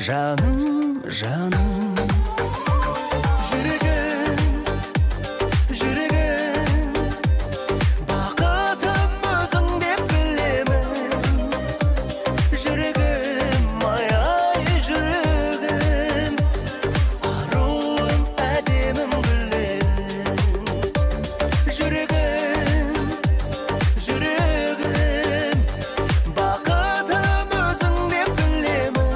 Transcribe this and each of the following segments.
жаным, жаным. Жүрегім, жүрегім, бақытым өзің деп білемін. Жүрегім, ай жүрегім, аруым, әдемім гүлім. Жүрегім, жүрегім, бақытым өзің деп білемін.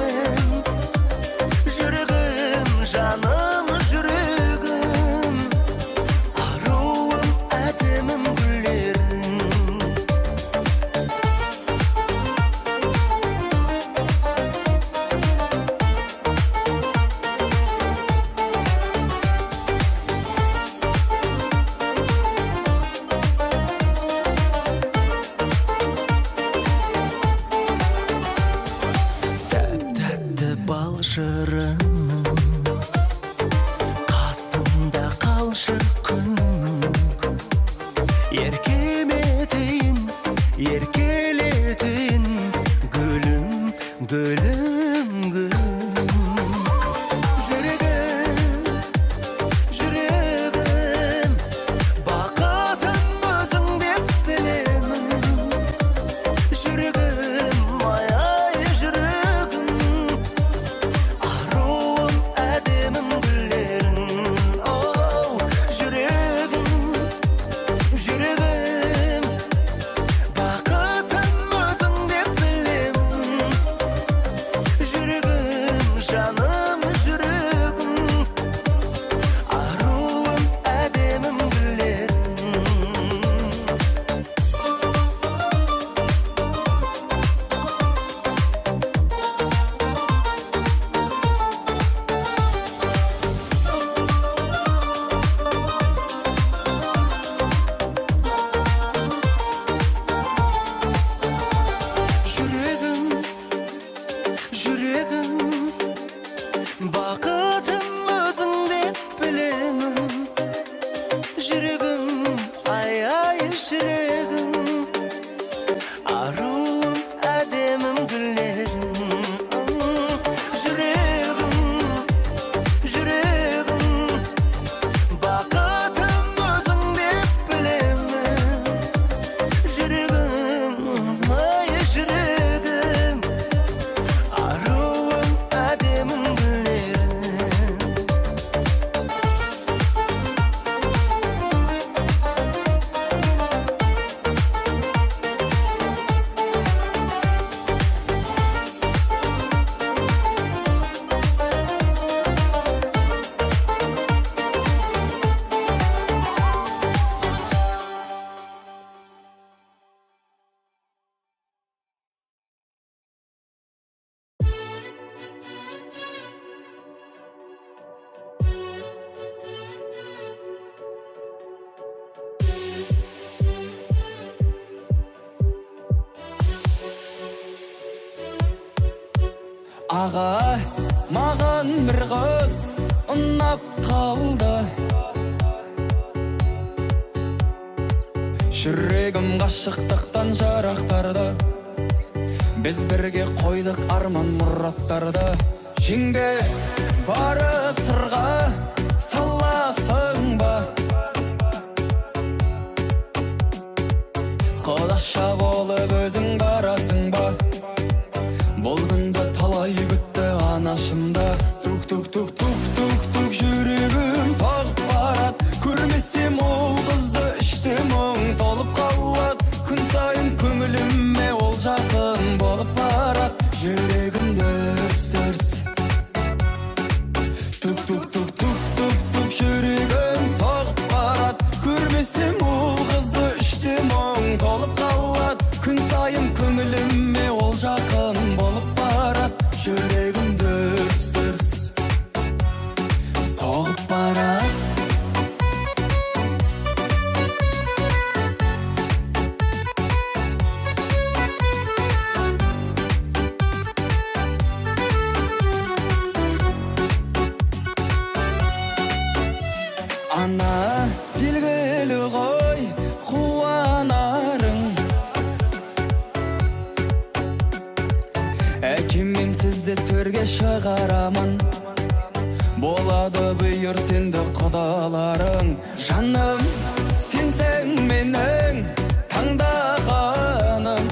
Жүрегім, жаным, жүрегім, аруым, әдемім гүлерім. Тәп-тәтті бал шырыным, қасымда қалшы күнім. Еркелетейін, еркелетейін, гүлім, гүлім, гүлім. Жүрегім, жүрегім, бақытым өзің деп білемін. Жүрегім, ай жүрегім, аруым, әдемім гүлерім. Оу, жүрегім, жүрегім, бақытым өзің деп білемін. Жүрегім, жаным, жүрегім, аруым, әдемім гүлерім. Жүрегім, жүрегім, бақытым өзің деп білемін. Жүрегім, ай жүрегім, аруым, әдемім гүлерім. Жүрегім, жүрегім, бақытым өзің деп білемін. Жүрегім, ай жүрегім, аруым, әдемім гүлерім. Аға, маған бір қыз ұнап қалды. Жүрегім ғашықтықтан жарақтарды. Біз бірге қойдық арман мұраттарды. Жеңге барып сырға саласың ба? Құдаша болып өзің барасың ба? Бұл күнді талай күтті анашымда. Тук жүрегім соғып барат. Көрмесем ол қызды іште мұң толып қалат. Күн сайын көңіліме ол жақын болып барат. Жүрегім дүрс-дүрс. Тук жүрегім соғып барат. Көрмесем ол қызды іште мұң толып қалат. Күн сайын көңіліме ол жақын болып барат. Жүрегім дүрс-дүрс соғып барат. Ана белгілі ғой қуанарың. Әкем мен сізді төрге эфирге шығарамын. Болады бұйыр сенді құдаларың. Жаным, сенсің менің таңдағаным.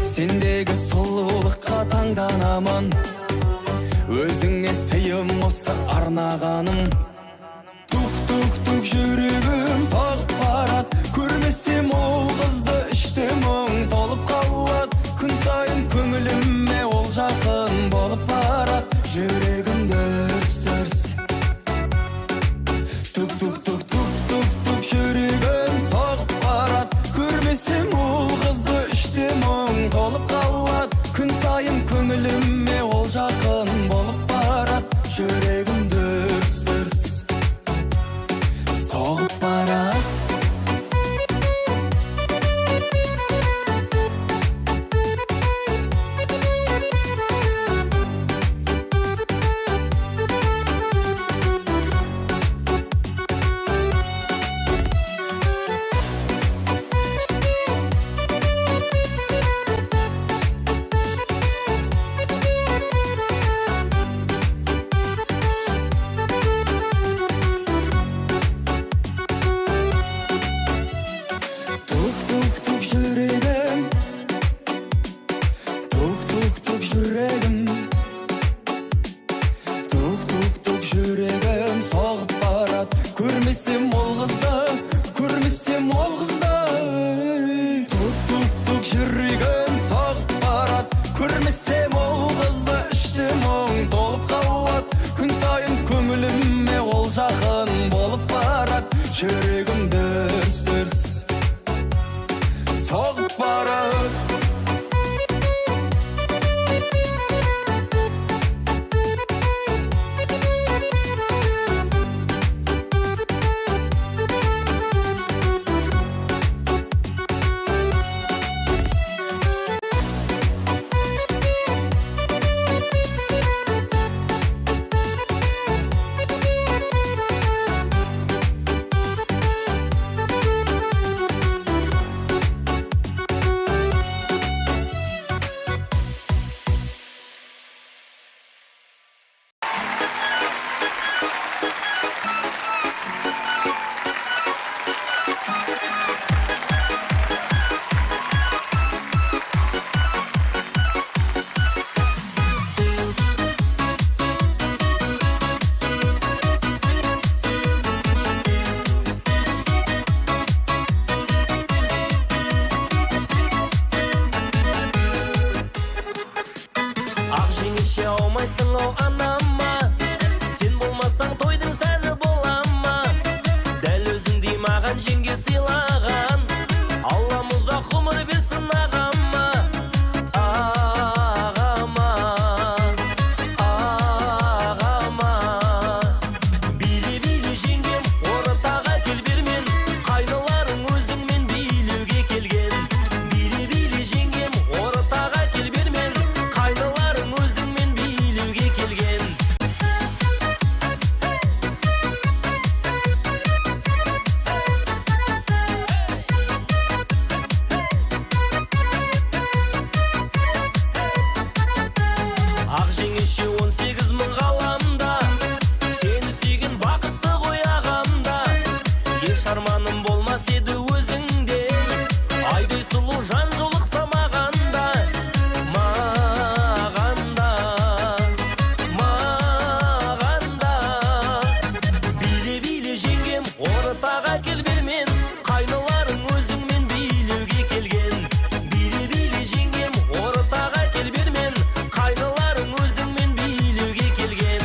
Сендегі сұлулыққа таңданамын. Өзіңе сыйым осы арнағаным. Тук-тук-тук жүрегім соғып барат. Көрмесем ол қызды іште мұң толып қалат. Күн сайын көңіліме ол жақын болып барат. Жүрегім дүрс-дүрс. Тук-тук-тук-тук-тук-тук жүрегім соғып барат. Көрмесем ол қызды іште мұң толып қалат. Күн сайын көңіліме ол жақын болып барат. Жүрегім дүрс-дүрс соғып барат. Тук-тук-тук жүрегім, тук-тук-тук жүрегім, тук-тук-тук жүрегім соғып барат. Көрмесем ол қызды, көрмесем ол қызды. Тук-тук-тук жүрегім соғып барат. Көрмесем ол қызды іште мұң толып қалат. Күн сайын көңіліме ол жақын болып барат. Жүрегім дүрс-дүрс соғып барат. Ақ жеңеше аумайсың ау анама, сен болмасаң тойдың сәні болама. Дәл өзіңдей маған жеңге сыйлаған, Аллам ұзақ ғұмыр берсін ағама. Ағама, ағама. Биле-биле жеңгем, ортаға кел бермен, қайныларың өзіңмен билеуге келген. Биле-биле жеңгем, ортаға кел бермен, қайныларың өзіңмен билеуге келген. Ақ жеңеше 18 мың ғаламда, сені сүйген бақытты ғой ағамда. Еш арманым болмас еді өзіңде, айдай сұлу жан жолықса мағанда. Мағанда, мағанда. Биле-биле жеңгем, ортаға кел бермен, қайныларың өзіңмен билеуге келген. Биле-биле жеңгем, ортаға кел бермен, қайныларың өзіңмен билеуге келген.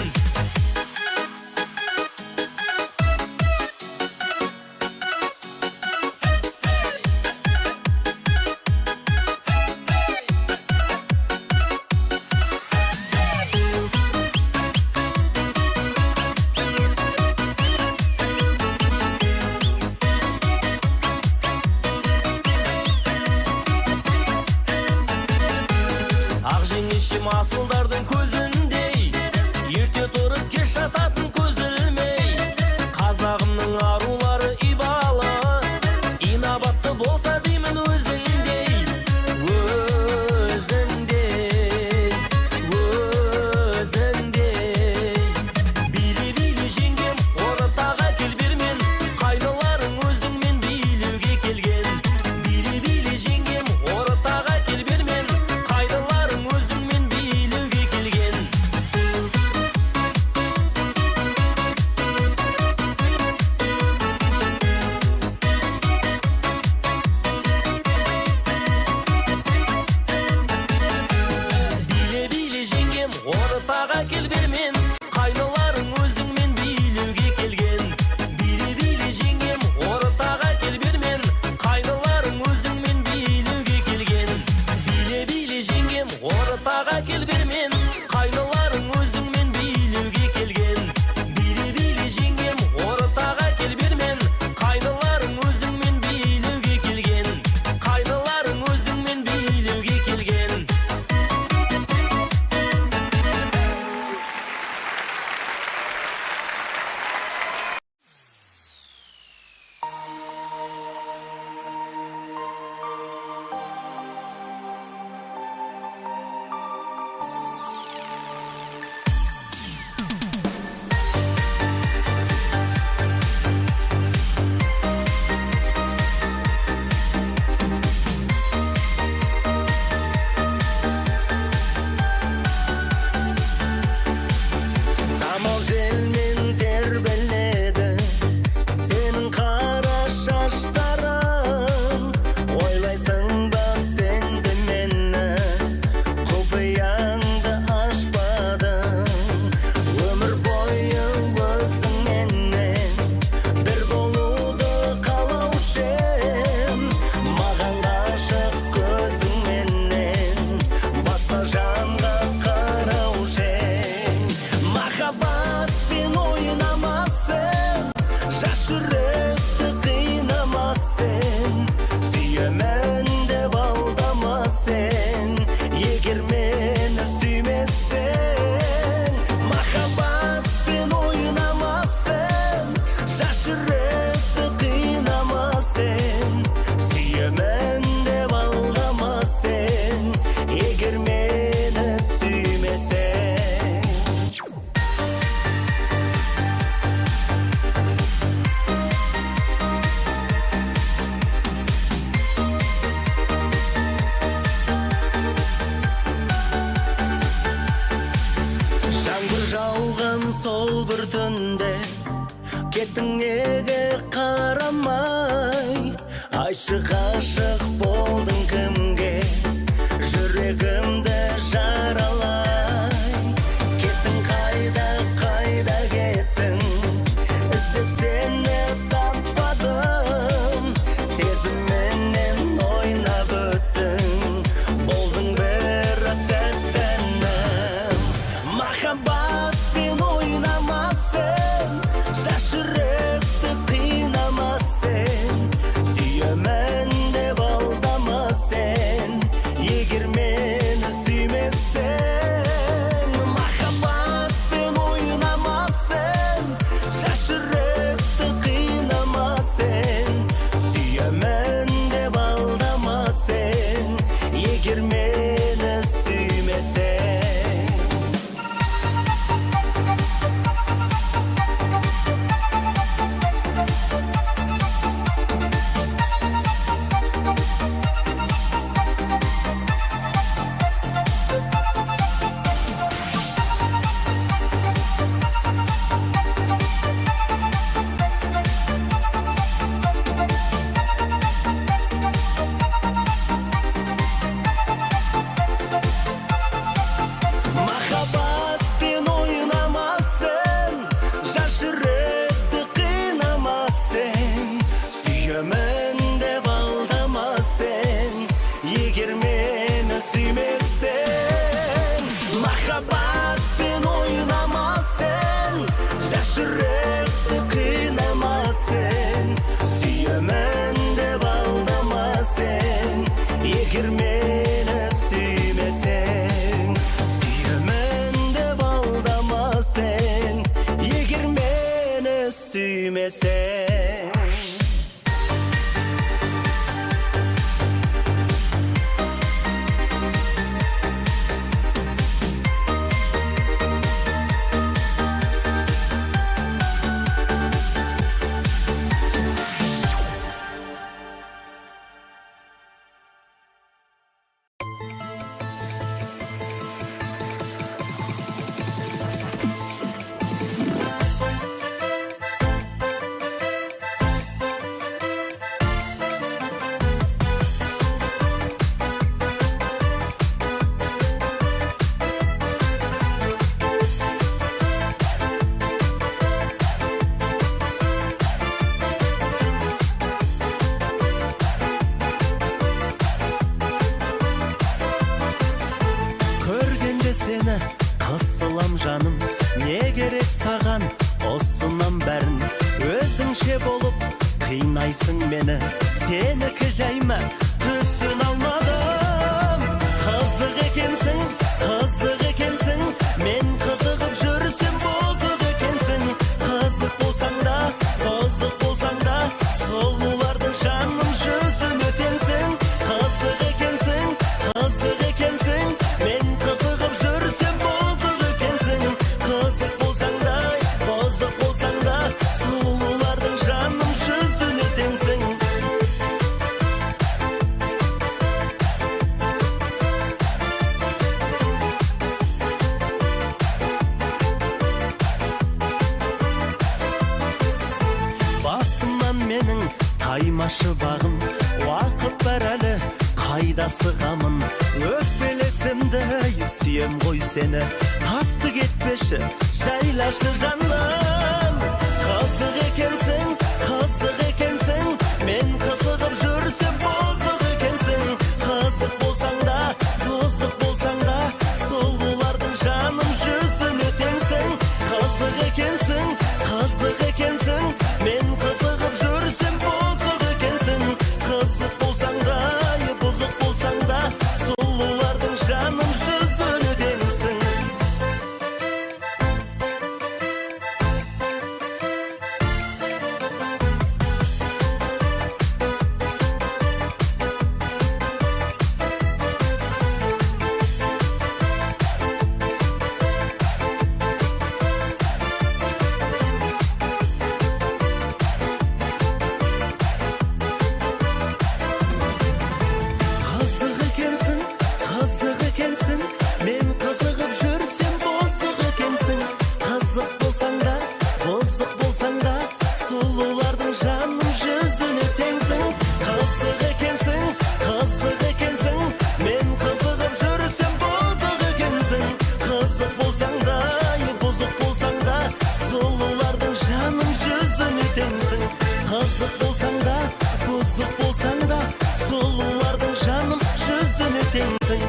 Ақ жеңешем асылдардың көзіндей, ерте тұрып кеш жататын көз ілмей. Қазағымның арулары ибалы, инабатты болса деймін өзіңдей, өзіңдей. кеттің неге қарамай, ашық болдың кімге, жүрегімді жаралай. Кеттің қайда кеттің, іздеп сені таппадым, сезімменен ойнап өттің, болдың бірақ тәттәнім. Махаббатпен ойнамасын, жас жүректі қинамасын, сүйемін деп алдамасын, егер мені сүймесең. Махаббатпен ойнамасын, жас жүректі қинамасын, сүйемін деп алдамасын, егер мені сүймесең. Махаббатпен ойнамасын, жас жүректі қинамасын, сүйемін деп алдамасын, егер мені сүймесең. Махаббатпен ойнамасын, жас жүректі қинамасын, сүйемін деп алдамасын, егер мені сүймесең. Сүйемін деп алдамасын, егер мені сүймесең. Көргенде сені қысылам жаным, не керек саған осынан бәрін, өзіңше болып қинайсың мені, сенікі жайма түсін алмадым. Қызық екенсің, мен қызығып жүрсем бұзық екенсің. Қызық болсаң да, сұлулардың жаным жүзін өтенсің. Қызық екенсің, мен қызығып жүрсем бұзық екенсің. Қызық болсаң да, сұлулардың жаным жүзін өтенсің. Басымнан менің таймашы бағым, уақыт бар әлі қайда сығамын. Өкпелесем де сүйем ғой сені, қатты кетпеші, жайлашы жаным. Қызық екенсің, мен қызығып жүрсем бұзық екенсің. Қызық болсаң да, сұлулардың жаным жүзін өтенсің. Қызық екенсің, мен қызығып жүрсем бұзық екенсің. Қызық болсаң да, бұзық болсаң да, сұлулардың жаным жүзін өтенсің. сұлулардың жаным жүзіне теңсің.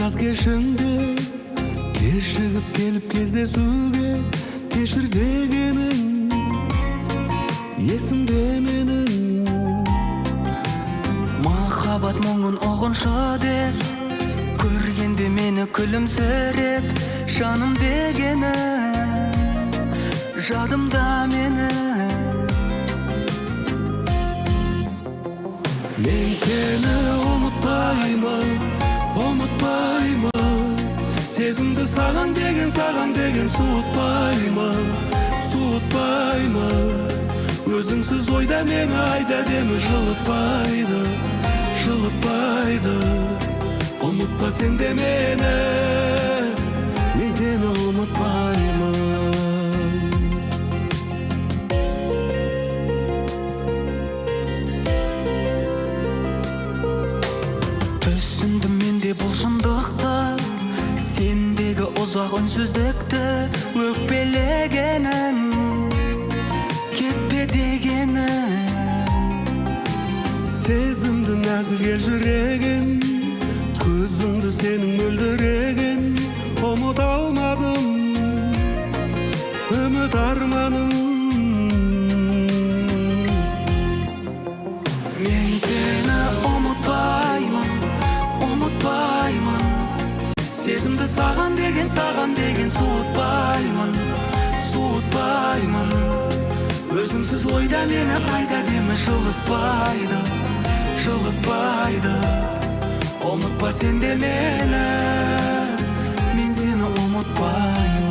жаз кешінде кешігіп келіп кездесуге кешір дегенің есімде менің махаббат мұңын ұғынша деп көргенде мені күлімсіреп жаным дегені жадымда мені мен сені ұмытпаймын сезімді саған деген суытпаймын өзіңсіз ойда мені айда демі жылытпайды ұмыт Unutma sen de meni, men seni unutmayman. Түсіндім менде бұл шындықты, сендегі ұзақ үнсіздікті, өкпелегенің кетпе дегенің. Сезімді нәзік жүрегім, көзіңді сенің мөлдіреген. Ұмыта алмадым үміт арманым. Мен сені ұмытпаймын, ұмытпаймын. Сезімді саған деген суытпаймын, суытпаймын. Өзіңсіз ойда мені қайда деме жылытпайды, жылытпайды. Ұмытпа сен де мені, мен сені ұмытпаймын.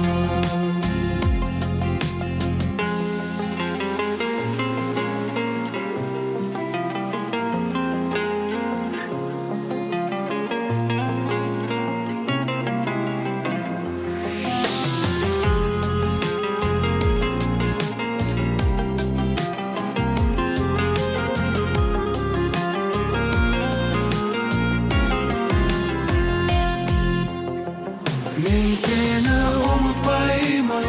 Мен сені ұмытпаймын,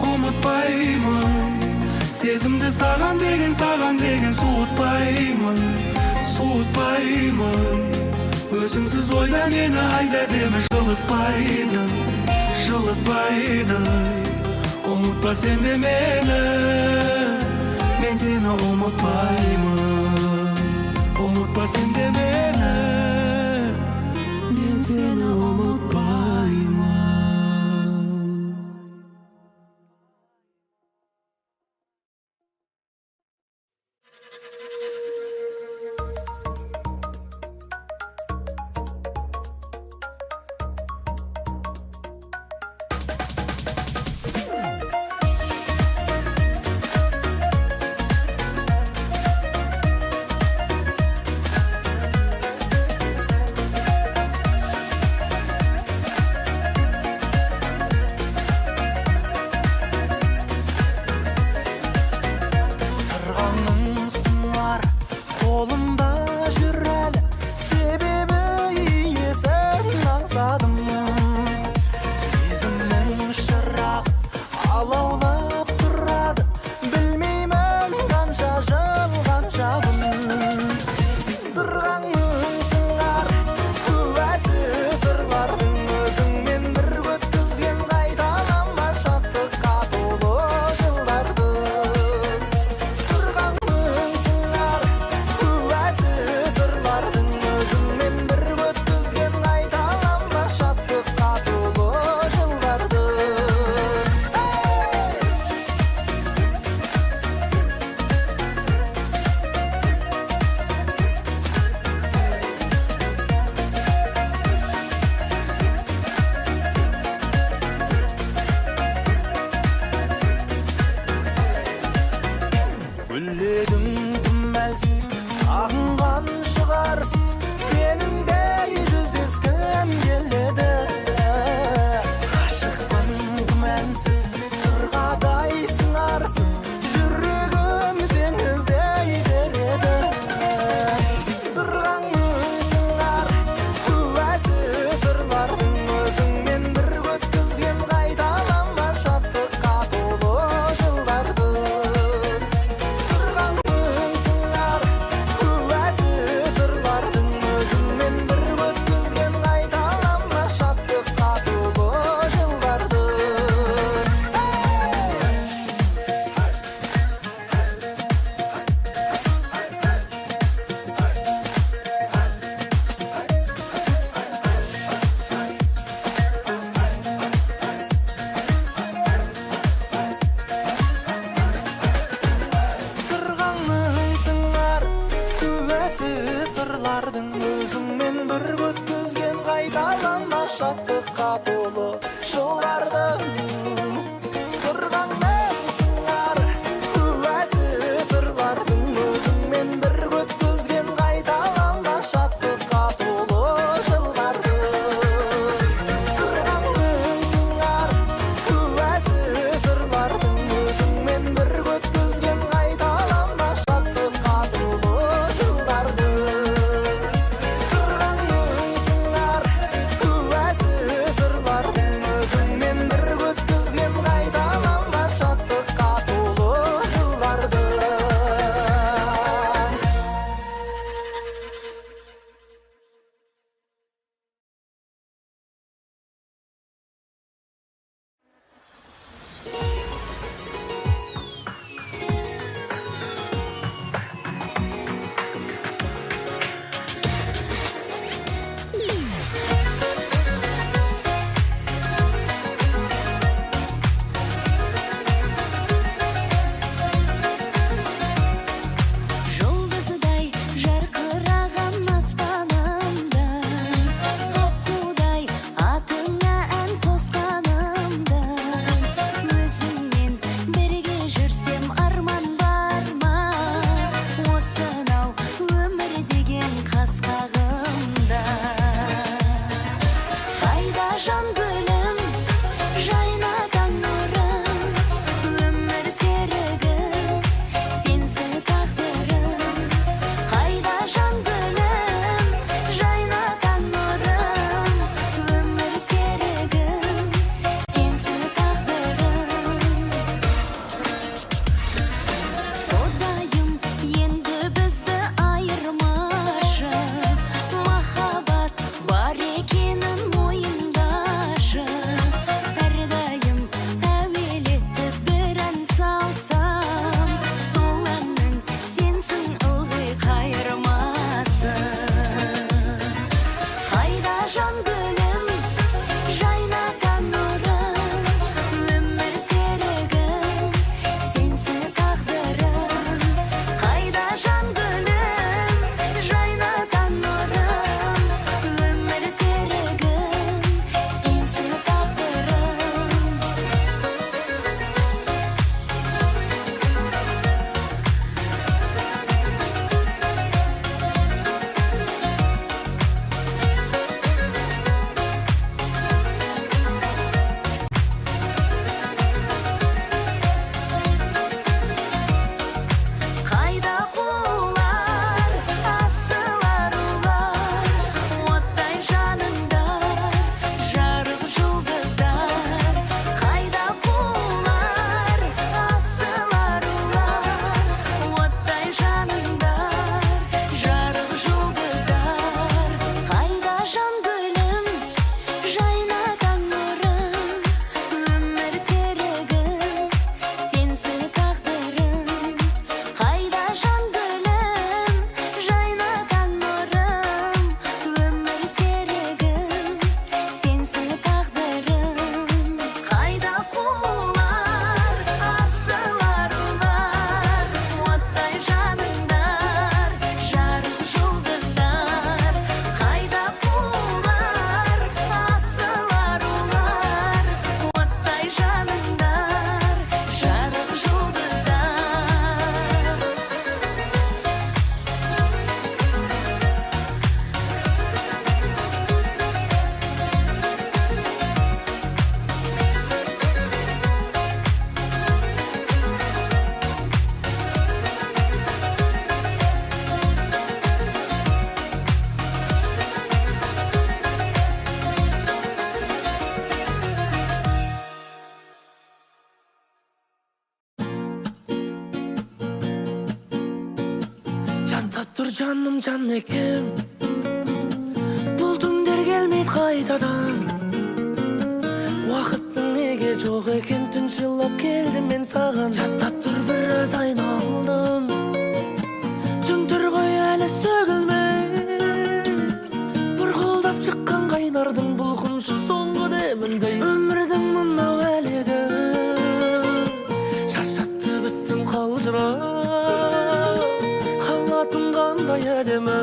ұмытпаймын. Сезімді саған деген суытпаймын, суытпаймын. Өзіңсіз ойда мені айда деме жылытпайды, жылытпайды. Ұмытпа сен де мені, мен сені ұмытпаймын. Ұмытпа сен де мені, мен сені ұмытпаймын. жан гүлім, жайнаған нұрым, өмір серігім, сенсің тағдырым. Қайда жан гүлім, жайнаған нұрым, өмір серігім, сенсің тағдырым. Содайым енді бізді айырмашы, махаббат бар екенін мойындашы. Әрдайым әуелетіп бір ән салсам, сол әннің сенсің ылғи қайырмасы. Қайда жан гүлім, жайнаған нұрым, өмір серігім, сенсің тағдырым. Қайда жан гүлім, жайнаған нұрым, өмір серігім, сенсің тағдырым. Қайда құлар, асылар ұлар, оттай жаныңдар, жарық жұлдыздар. Қайда құлар, асылар ұлар, оттай жаныңдар, жарық жұлдыздар. Қайда жан гүлім, жайнаған нұрым, өмір серігім, сенсің тағдырым. Қайда жан гүлім, жайнаған нұрым, өмір серігім, сенсің тағдырым. Қайда құлар, асылар ұлар, оттай жаныңдар, жарық жұлдыздар. Қайда құлар, асылар ұлар, оттай жаныңдар, жарық жұлдыздар. Жата тұр жаным жан екем, бұл түндер келмейді қайтадан. Уақыттың неге жоқ екен, түн сыйлап келдім мен саған. Жата тұр біраз айналдым, түн ғой әлі сөгілмей. Бұрқылдап шыққан қайнардың бұлқыншы соңғы деміндей. Өмірдің мынау әлегі, шаршатты біттім қалжырап. Халатың қандай әдемі,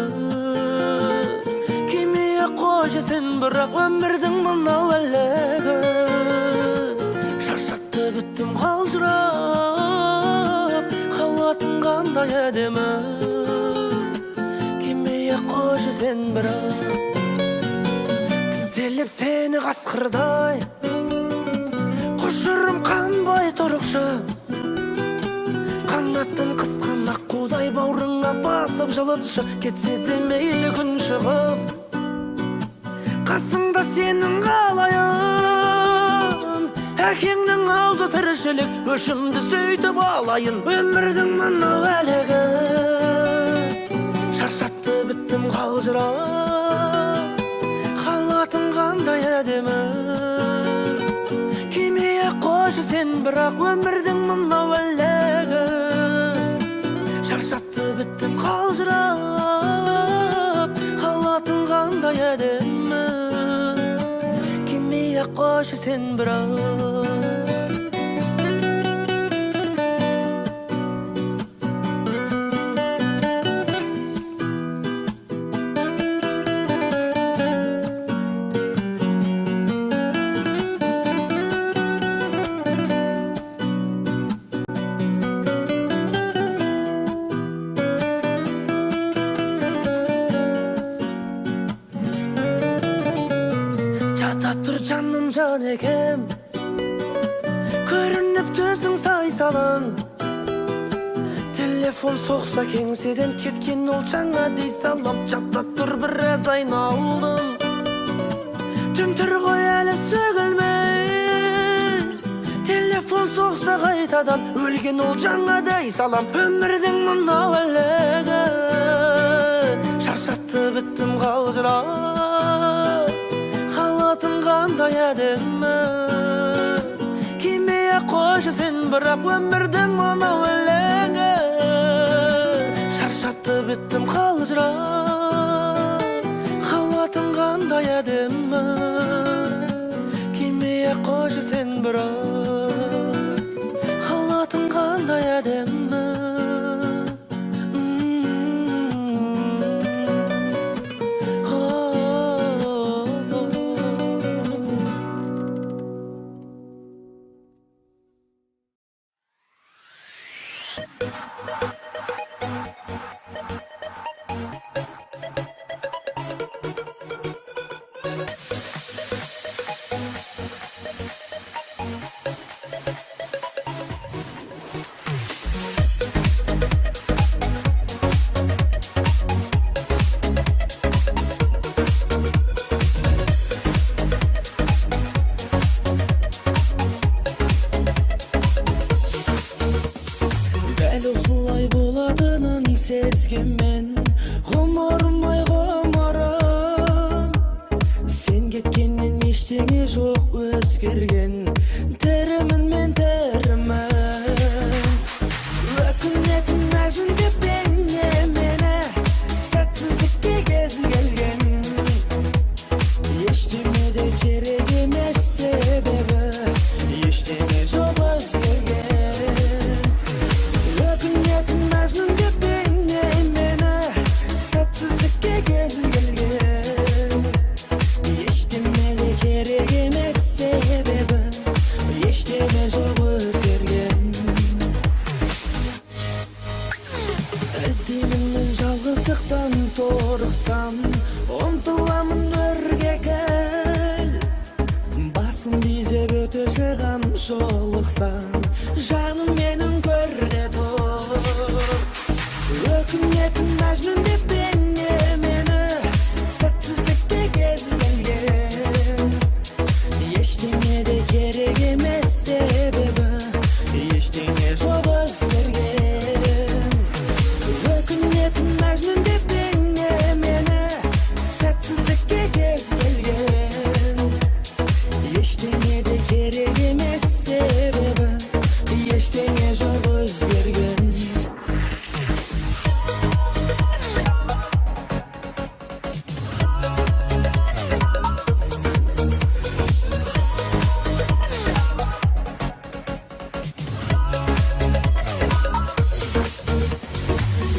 кимей-ақ қойшы бірақ өмірдің мынау әлегі. Шаршатты біттім қалжырап, халатың қандай әдемі, кимей-ақ қойшы бірақ. Тізделіп сені қасқырдай, құшырым қанбай тұрықшы. Қанаттың қысқан аққудай бауырыңа басып жылытшы. Кетсе де мейлі күн шығып, қасыңда сенің қалайын. Әкеңнің аузы тіршілік, өшімді сөйтіп алайын. Өмірдің мынау әлегі, шаршатты біттім қалжырап. Халатың қандай әдемі, кимей-ақ қойшы сен бірақ өмірдің мынау әлегі. Шаршатты біттім қалжырап, халатың қандай әдемі, кимей-ақ қойшы сен бірақ. Dur canım can ekem Көрініп төсің сайсалың Телефон соқса кеңседен кеткен ол жаңа дей салам Жатта тұр біраз айналдым Түн-түр ғой әлі сөгілмей Телефон соқса қайтадан өлген ол жаңа дей салам Өмірдің мынау әлегі Шаршатты біттім қалжырап Халатың қандай әдемі Кимей қойшы сен бірақ өмірдің мынау өлеңі Шаршатты біттім қалжырап Халатың қандай әдемі Кимей қойшы сен бірақ Халатың қандай әдемі Сезгенмен ғұмырым ай ғұмырым Сен кеткеннен ештеңе жоқ өзгерген Тірімін мен тірімін Өкінетін мәжін деп бейне мені Сәтсіздікке кез келген Ештеме де керек емес себебі Ештеме жоқ өзгерген Өкінетін мәжін деп Торықсам, ұмтыламын өрге кел Басым безеп өте шығам жолықсам Жаным менің көріне тұр Өкінетін мәжнүн деп бейне мені Сәтсіздікке кез келген Ештеңе де керек емес себебі Ештеңе жоқ өзгерген Өкінетін мәжнүн деп Ештеңе де керек емес себебі Ештеңе жоқ өзгерген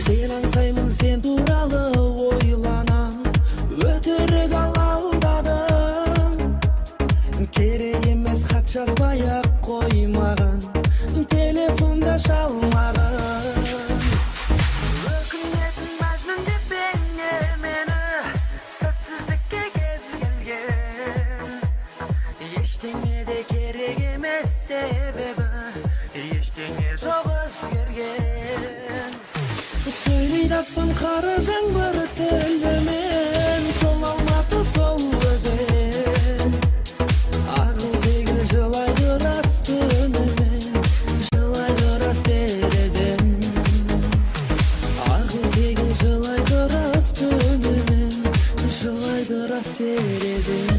Сен аңсаймын сен туралы ойланам Өтірік алдадым Керек емес хат жазбай-ақ қоймаған Телефонда шалмаған Өкінетін мәжнүн деп бейне мені Сәтсіздікке кез келген Ештеңе де керек емес себебі Ештеңе жоқ өзгерген Сөйлейді аспан қара жаңбыр тілімен Сол алматы сол өзен Ағыл тегіл жылайды рас түнімен Жылайды рас терезем Ағыл тегіл жылайды рас түнімен Жылайды рас терезем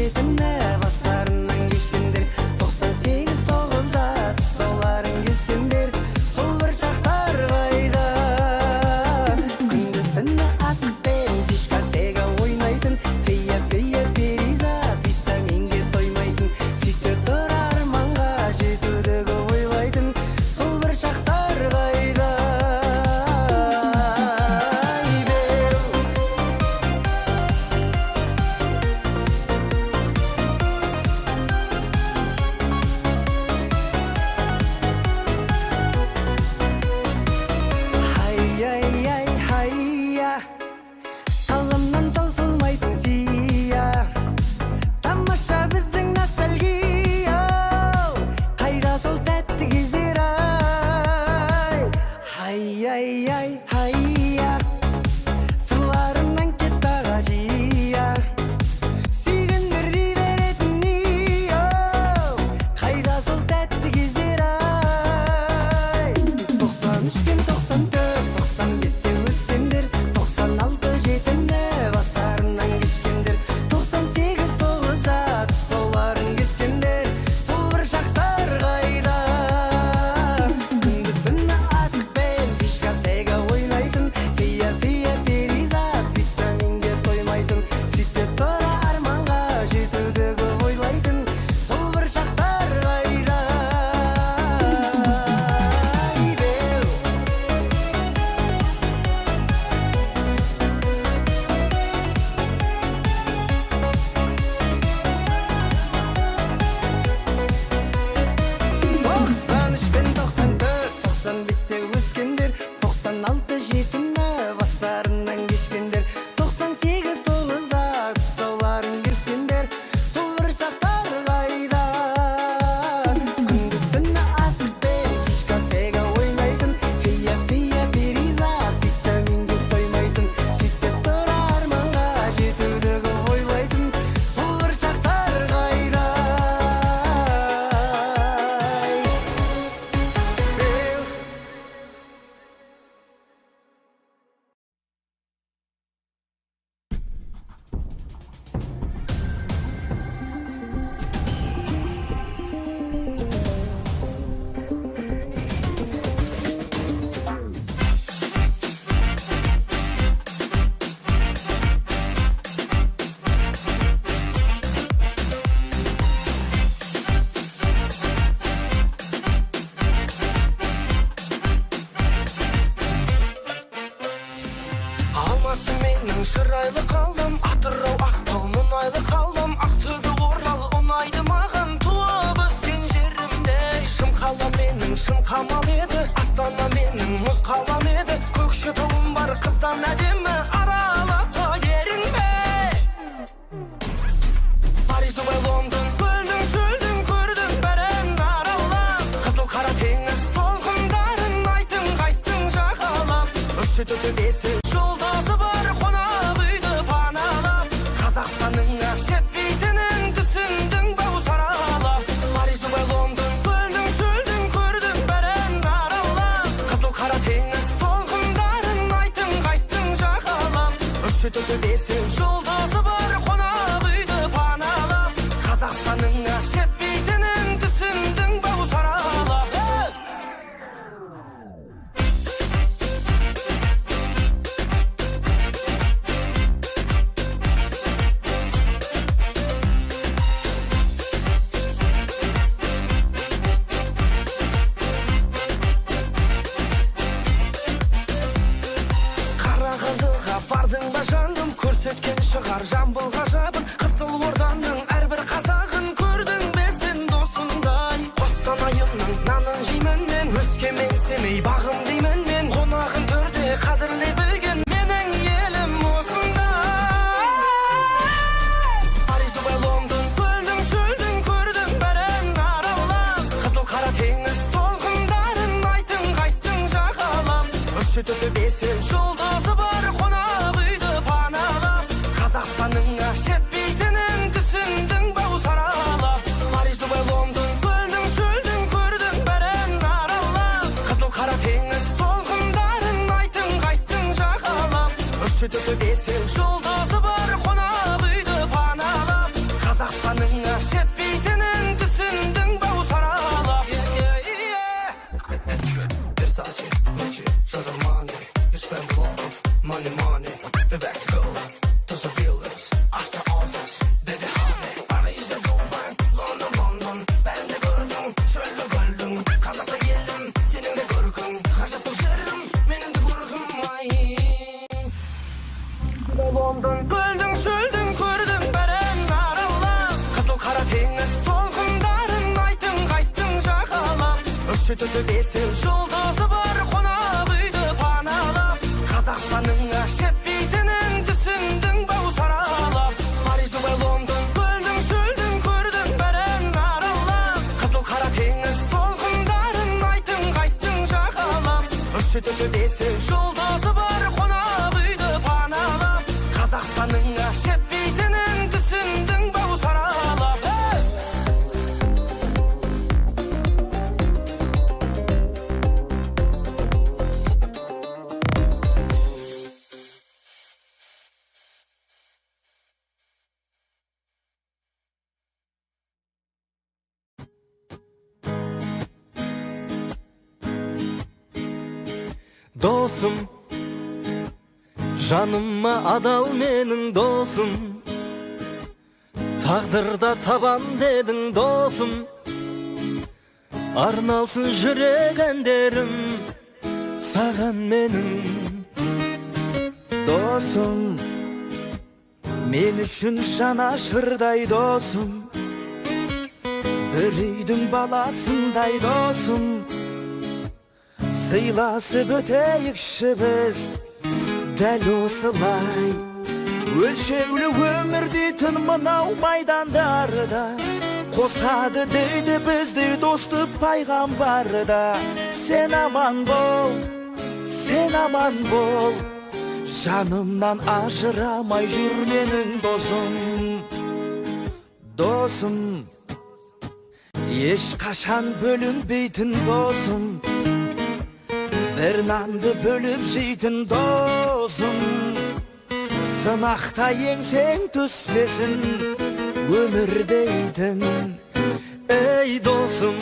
жетіне бастарынан кешкендер 98-9-да тұсауларын кескендер сол бір шақтар қайда күндіз түні асықпен фишка сега ойнайтын фея перизат витаминге тоймайтын сөйте тұр арманға жетудегі ойлайтын сол бір шақтар қайда талымнан таусылмайтын сия тамаша біздің ностальгия қайда сол тәтті кездер ай сырларымнан кетті аға жия сүйгендер дей беретін ия қайда сол тәтті кездер ай 93 пен 94 95-те өскендер 96 жетінде бастарынан кешкендер 98-9-да тұсауларын кескендер сол бір шақтар қайда күндіз түні асықпен фишка сега ойнайтын фея перизат витаминге тоймайтын сөйте тұр арманға жетудегі ойлайтын сол бір шақтар қайда тоқсан үш пен 94 95-те өскендер 96 жетімі бастарынан кешкендер 98-9-да тұсауларын кескендер сол бір шақтар қайда күндіз түні асықпен фишка сега ойнайтын фея перизат витаминге тоймайтын сөйте тұр арманға жетудегі ойлайтын сол бір шақтар қайда Алматы менің шырайлы қалдым Атырау Ақтау мұнайлы қалдым Ақтөбе Орал ұнайды маған туып өскен жерімде Шымқала менің шын қамал еді Астана менің мұз қалам еді Көкшетауым бар қыздан әдемі аралап ерінбе Париж, Дубай, Лондон көлдің шөлдің көрдім бәрін аралап Қызыл қара теңіз толқындарын айттың қайттың жағалап Үші төті бесі жолдасы бар қонақ үйді паналап Қазақстанның жетпейтінін түсіндің бау саралап Париж, Дубай, Лондон көлдің шөлдің көрдім бәрін аралап Қызыл қара теңіз толқындарын айттың қайттың жағалап Үші төті бесі жолдасы бар қонақ үйді паналап Қазақстанның жетпейтінін түсіндің бау саралап Қарағандыға бардың ба жаным көрсеткен шығар жамбыл ғажабын Қызыл Орданың әрбір қазағын көрдің бе сен досындай Қостанайымның нанын жеймін мен Өскемен Семей бағым деймін мен Қонағын төрде қадірлей білген менің елім осындай Париж, Дубай, Лондон көлдің шөлдің көрдім бәрін аралап Қызыл қара теңіз толқындарын айттың қайттың жағалап Үші төті бесі жолдасы бар қонақ үйді паналап Қазақстанның жетпейтінін түсіндің бау саралап Париж, Дубай, Лондон көлдің шөлдің көрдім бәрін аралап Қызыл қара теңіз толқындарын айттың қайттың жағалап Үші төті бесі жолдасы бар қонақ үйді паналап Қазақстан Қазақстаныңа жетпейтінін түсіндің бау саралап. Versace, Gucci, Giorgio Armani. You spend a lot of money, we're back to go to the villas. After all this, baby honey. Paris'te Dubai, London, ben de gördüm, şöyle gördüm. Kazakta geldim, senin de görkün. Kaşıklı yerim, benim de görküm. Ay. London, gördüm, şöldüm, gördüm, beren aralap. Kızıl kara deniz, толқындарын айтың, қайттың жағалап. Өшітіді бесін, жұлдызы бар қонақ үйді паналап. Қазақстаныңа жетпейтінін түсіндің бау саралап. Париж, Дубай, Лондон, көлдің, шөлдің, көрдің, бәрін аралап. Қызыл қара теңіз, толқындарын айтың, қайттың жағалап. Өшітіді бесін, жұлдызы бар қонақ үйді паналап. Қазақстаныңа жетпейтінін түсіндің бау саралап. Досым, жаныма адал менің досым. Тағдырда табан дедің досым. Арналсын жүрек әндерім саған менің. Досым, мен үшін жанашырдай досым. Бір үйдің баласындай досым. Сыйласып өтейікші біз дәл осылай. Өлшеулі өмір дейтін мынау майдандарда қосады дейді бізді досты пайғамбарда. Сен аман бол, сен аман бол, жанымнан ажырамай жүр менің досым. Досым, ешқашан бөлінбейтін досым. Бір нанды бөліп жейтін досым. Сынақта еңсең түспесін өмір дейтін. Ей досым,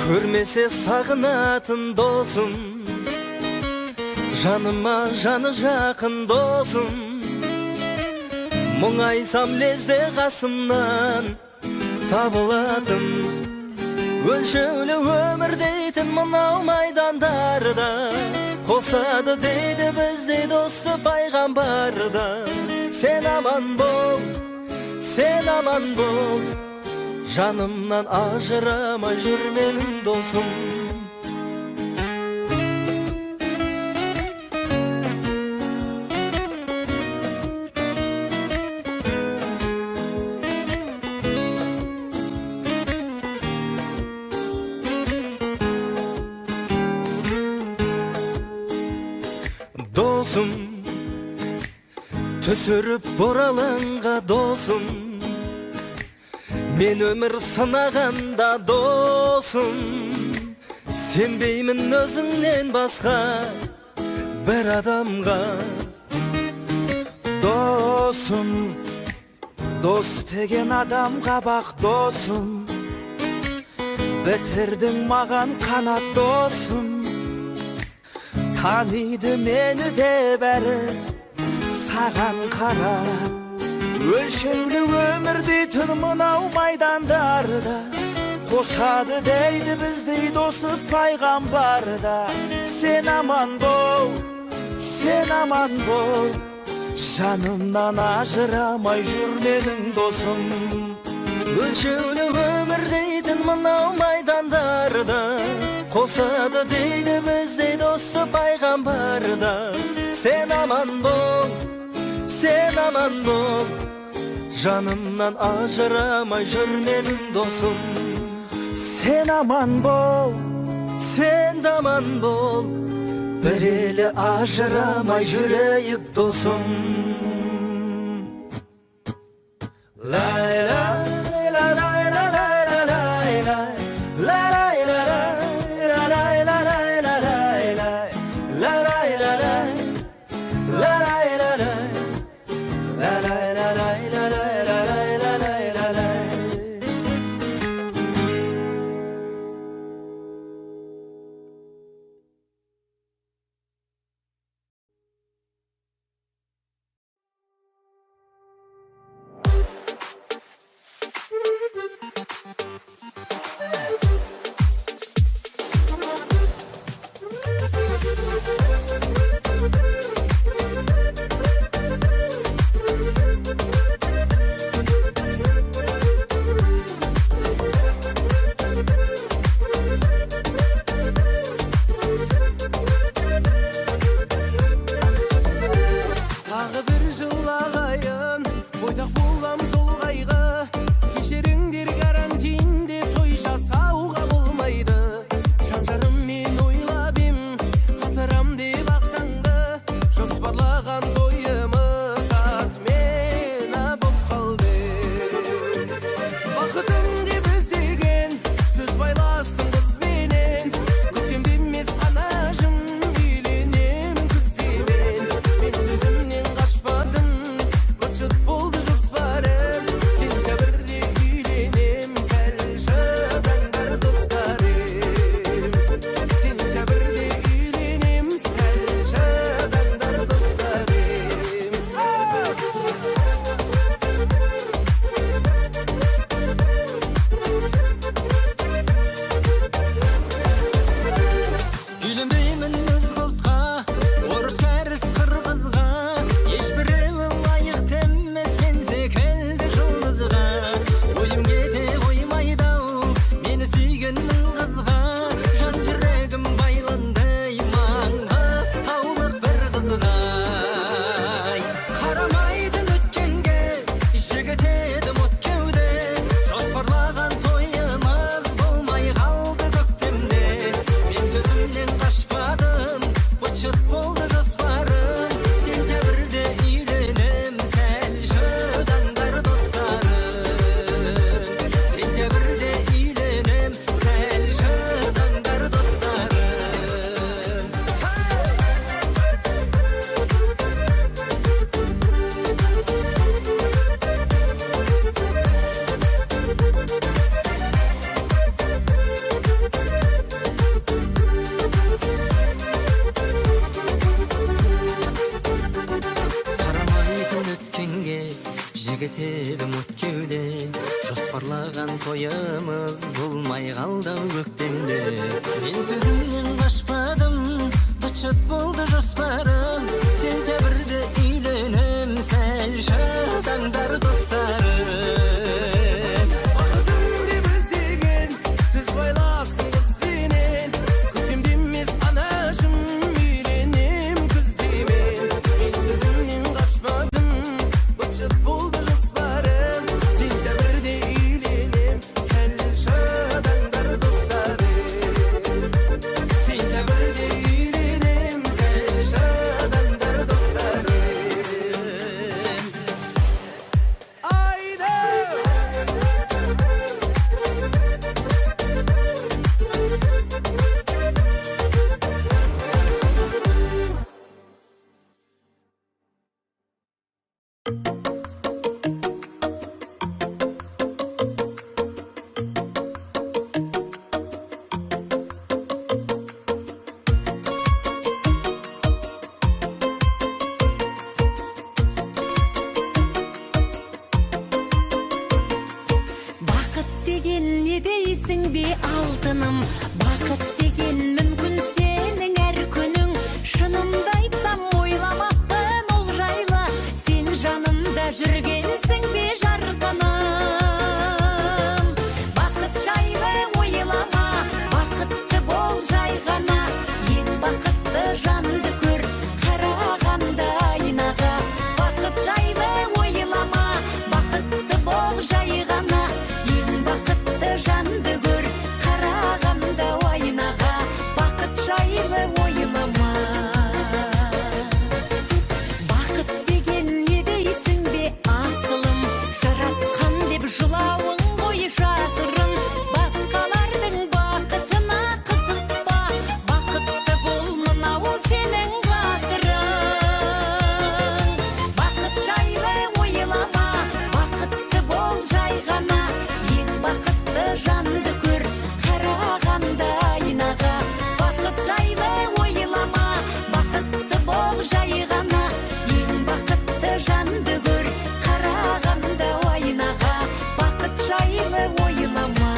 көрмесе сағынатын досым. Жаныма жаны жақын досым. Мұңайсам лезде қасымнан табылатын. Өлшеулі өмір дейтін мынау майдандарда қосады дейді біздей досты пайғамбарда. Сен аман бол, сен аман бол, жанымнан ажырамай жүр менің досым. Досым, түсіріп боралаңға досым. Мен өмір сынағанда досым. Сенбеймін өзіңнен басқа бір адамға. Досым, дос деген адамға бақ досым. Бітірдің маған қанат досым. Таниды мені де бәрі саған қарап. Өлшеулі өмір дейтін мынау майдандарда қосады дейді біздей досты пайғамбарда. Сен аман бол, сен аман бол, жанымнан ажырамай жүр менің досым. Өлшеулі өмір дейтін мынау майдандарда қосады дейді біздей досты пайғамбарда. Сен аман бол, сен аман бол, жанымнан ажырамай жүр менің досым. Сен аман бол, Сен де аман бол, бір елі ажырамай жүрейік досым. Лай лай лай лай лай лай лай лай лай лай лай лай лай лай лай лай лай лай лай кеуде жоспарлаған тойымыз болмай қалды көктемде мен сөзімнен қашпадым быт-шыт болды жоспарым сентябрьде үйленем сәл шыдаңдар достарым Бақытым деп іздеген сіз байласын қызбенен көктемде емес анашым үйленем күздемен мен сөзімнен қашпадым быт-шыт болды жоспарым сентябрьде үйленем сәл шыдаңдар достарым сентябрьде үйленем сәл шыдаңдар достарым айда Бақыт деген не дейсің бе алтыным бақыт деген мүмкін сенің әр күнің шынымды айтсам ойламаппын ол жайлы сен жанымда жүргенсің бе жарқыным бақыт жайлы ойлама бақытты бол жай ғана ең бақытты жанды көр қарағанда айнаға бақыт жайлы ойлама бақытты бол жай ғана ең бақытты жанды көр қарағанда айнаға бақыт жайлы ойлама бақыт деген не дейсің бе асылым жаратқан деп жылауың ғой жасырын басқалардың бақытына қызықпа бақытты бол мынау сенің ғасырың бақыт жайлы ойлама бақытты бол жай ғана ең бақытты жанды көр қарағанда айнаға бақыт жайлы ойлама бақытты бол жай ғана ең бақытты жанды көр қарағанда айнаға бақыт жайлы ойлама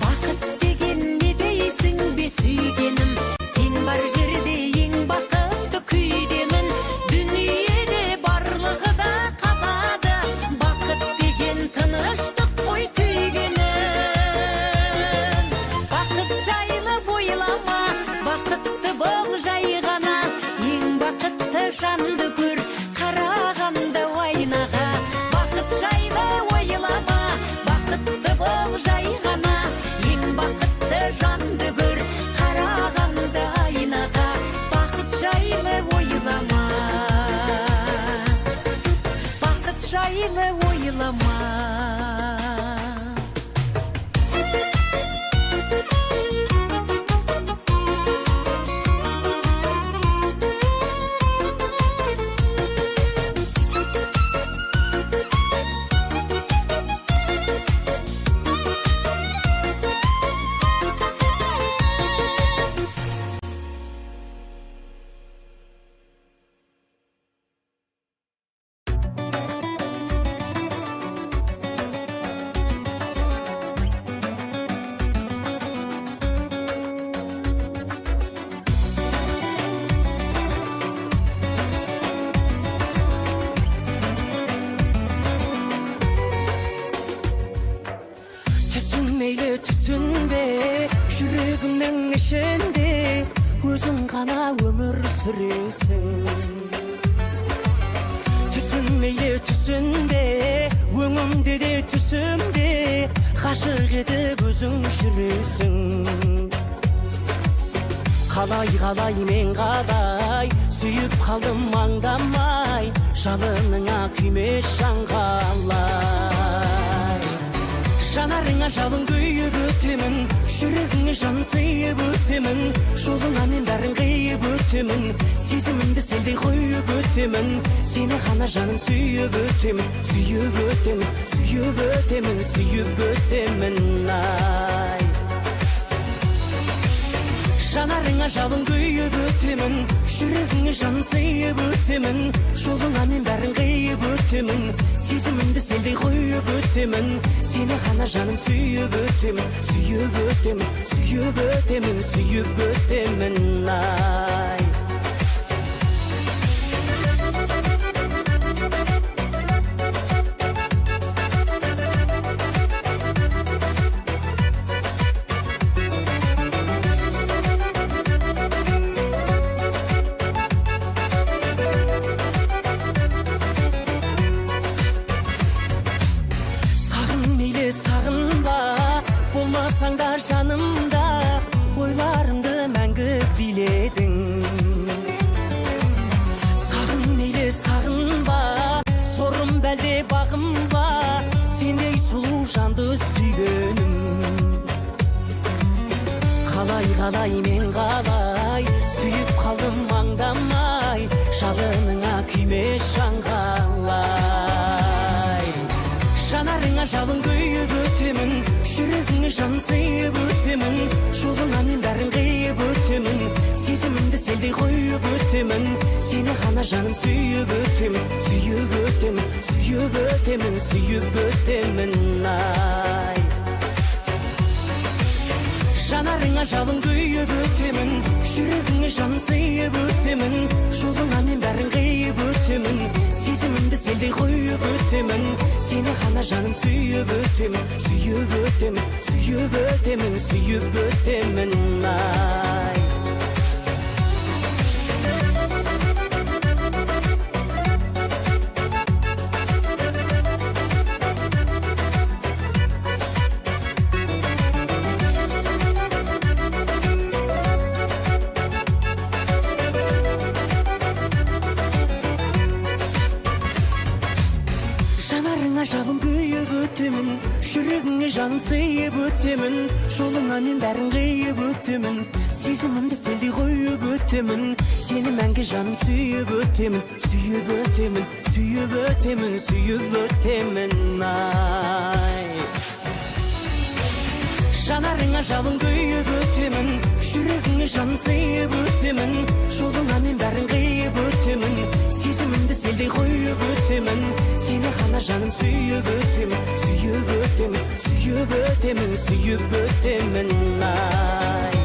бақыт деген не дейсің бе сүйгенім сен бар жерде ең бақытты күйдемін дүниеде барлығы да қалады бақыт деген тыныштық қой түйгенім бақыт жайлы ойлама бақытты бол жай ғана ең бақытты жанды көр қарағанда айнаға бақыт жайлы ойлама бақытты бол жай ғана ең бақытты жанды көр қарағанда айнаға бақыт жайлы ойлама бақыт жайлы ойлама мейлі түсінбе жүрегімнің ішінде өзің ғана өмір сүресің түсін мейлі түсінбе өңімде де түсімде ғашық етіп өзің жүресің қалай мен қалай сүйіп қалдым маңдамай жалыныңа күйме шаңғалай Жанарыңа жалын күйіп өтемін, жүрегіңе жан сыйып өтемін, жолыңа мен бәрін қиып өтемін, сезімімді селдей қойып өтемін, сені ғана жаным сүйіп өтемін, сүйіп өтемін, сүйіп өтемін, сүйіп өтемін, ай. Жанарыңа жалын күйіп өтемін, жүрегіңе жан сыйып өтемін, жолыңа мен бәрін қиып өтемін, сезімімді селдей қойып өтемін, сені ғана жаным сүйіп өтемін, сүйіп өтемін, сүйіп өтемін, сүйіп өтемін, ай. Сағынба, болмасаң да жанымда, ойларымды мәңгі биледің. Сағын мейлі сағынба, сорым бәлде бағымба, сендей сұлу жанды сүйгенім. Қалай мен қалай, сүйіп қалдым аңдамай, жалыныңа күйме шаңғалай. Жанарыңа жалын күйіп өтемін, жүрегіңе жан сыйып өтемін, жолыңа мен бәрін қиып өтемін, сезімімді селдей қойып өтемін, сені ғана жаным сүйіп өтемін, сүйіп өтемін, сүйіп өтемін, сүйіп өтемін, ай. Жанарыңа жалын күйіп өтемін, жүрегіңе жан сыйып өтемін, жолыңа мен бәрін қиып өтемін, сезімімді селдей қойып өтемін, сені ғана жаным сүйіп өтемін, сүйіп өтемін, сүйіп өтемін, сүйіп өтемін, ай. Жанарыңа жалын күйіп өтемін, жүрегіңе жаным сыйып өтемін, жолыңа мен бәрін қиып өтемін, сезімімді селдей қойып өтемін, сені мәңгі жаным сүйіп өтемін, сүйіп өтемін, сүйіп өтемін, сүйіп өтемін, ай. Жанарыңа жалын күйіп өтемін, жүрегіңе жан сыйып өтемін, жолыңа мен бәрін қиып өтемін, сезімімді селдей қойып өтемін, сені ғана жаным сүйіп өтемін, сүйіп өтемін, сүйіп өтемін, сүйіп өтемін, ай.